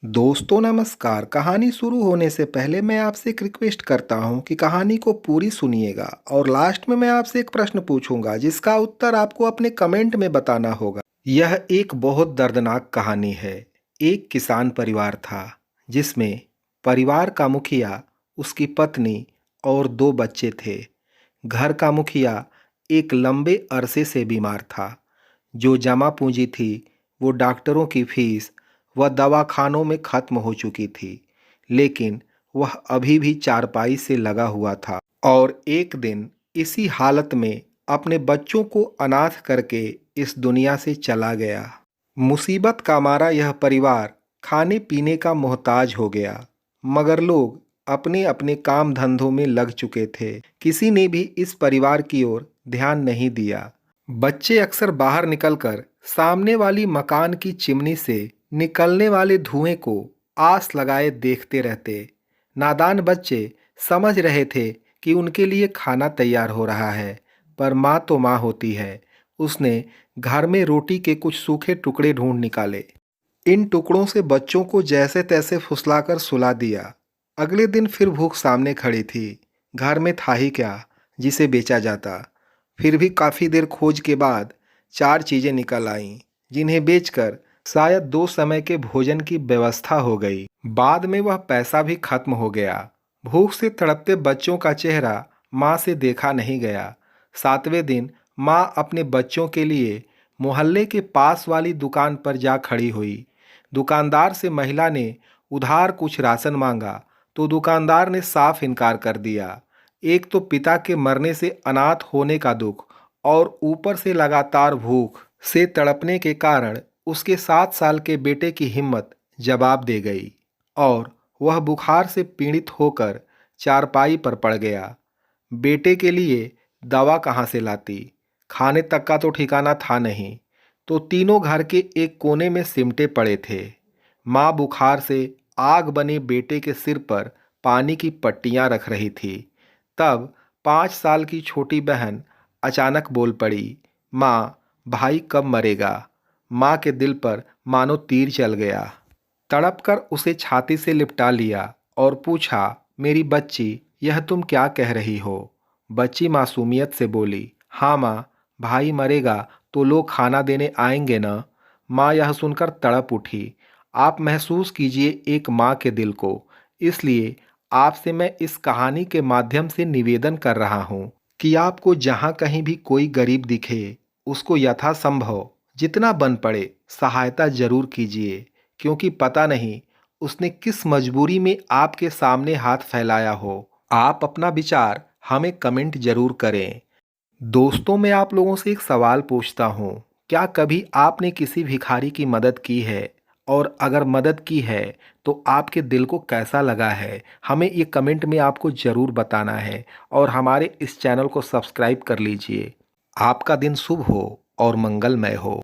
दोस्तों नमस्कार। कहानी शुरू होने से पहले मैं आपसे एक रिक्वेस्ट करता हूं कि कहानी को पूरी सुनिएगा और लास्ट में मैं आपसे एक प्रश्न पूछूंगा जिसका उत्तर आपको अपने कमेंट में बताना होगा। यह एक बहुत दर्दनाक कहानी है। एक किसान परिवार था जिसमें परिवार का मुखिया, उसकी पत्नी और दो बच्चे थे। घर का मुखिया एक लंबे अरसे से बीमार था। जो जमा पूंजी थी वो डॉक्टरों की फीस व दवाखानों में खत्म हो चुकी थी, लेकिन वह अभी भी चारपाई से लगा हुआ था। और एक दिन इसी हालत में अपने बच्चों को अनाथ करके इस दुनिया से चला गया। मुसीबत का मारा यह परिवार खाने पीने का मोहताज हो गया, मगर लोग अपने अपने काम धंधों में लग चुके थे। किसी ने भी इस परिवार की ओर ध्यान नहीं दिया। बच्चे अक्सर बाहर निकलकर सामने वाली मकान की चिमनी से निकलने वाले धुएं को आस लगाए देखते रहते। नादान बच्चे समझ रहे थे कि उनके लिए खाना तैयार हो रहा है, पर माँ तो माँ होती है। उसने घर में रोटी के कुछ सूखे टुकड़े ढूंढ निकाले। इन टुकड़ों से बच्चों को जैसे तैसे फुसलाकर सुला दिया। अगले दिन फिर भूख सामने खड़ी थी। घर में था ही क्या जिसे बेचा जाता। फिर भी काफ़ी देर खोज के बाद चार चीज़ें निकल आईं जिन्हें बेचकर शायद दो समय के भोजन की व्यवस्था हो गई। बाद में वह पैसा भी खत्म हो गया। भूख से तड़पते बच्चों का चेहरा माँ से देखा नहीं गया। सातवें दिन माँ अपने बच्चों के लिए मोहल्ले के पास वाली दुकान पर जा खड़ी हुई। दुकानदार से महिला ने उधार कुछ राशन मांगा तो दुकानदार ने साफ इनकार कर दिया। एक तो पिता के मरने से अनाथ होने का दुख और ऊपर से लगातार भूख से तड़पने के कारण उसके 7 साल के बेटे की हिम्मत जवाब दे गई और वह बुखार से पीड़ित होकर चारपाई पर पड़ गया। बेटे के लिए दवा कहाँ से लाती, खाने तक का तो ठिकाना था नहीं, तो तीनों घर के एक कोने में सिमटे पड़े थे। माँ बुखार से आग बने बेटे के सिर पर पानी की पट्टियाँ रख रही थी। तब 5 साल की छोटी बहन अचानक बोल पड़ी, माँ, भाई कब मरेगा। माँ के दिल पर मानो तीर चल गया। तड़प कर उसे छाती से लिपटा लिया और पूछा, मेरी बच्ची, यह तुम क्या कह रही हो। बच्ची मासूमियत से बोली, हाँ माँ, भाई मरेगा तो लोग खाना देने आएंगे ना। माँ यह सुनकर तड़प उठी। आप महसूस कीजिए एक माँ के दिल को। इसलिए आपसे मैं इस कहानी के माध्यम से निवेदन कर रहा हूँ कि आपको जहाँ कहीं भी कोई गरीब दिखे उसको यथासंभव जितना बन पड़े सहायता जरूर कीजिए, क्योंकि पता नहीं उसने किस मजबूरी में आपके सामने हाथ फैलाया हो। आप अपना विचार हमें कमेंट जरूर करें। दोस्तों मैं आप लोगों से एक सवाल पूछता हूँ, क्या कभी आपने किसी भिखारी की मदद की है? और अगर मदद की है तो आपके दिल को कैसा लगा है, हमें ये कमेंट में आपको ज़रूर बताना है। और हमारे इस चैनल को सब्सक्राइब कर लीजिए। आपका दिन शुभ हो और मंगलमय हो।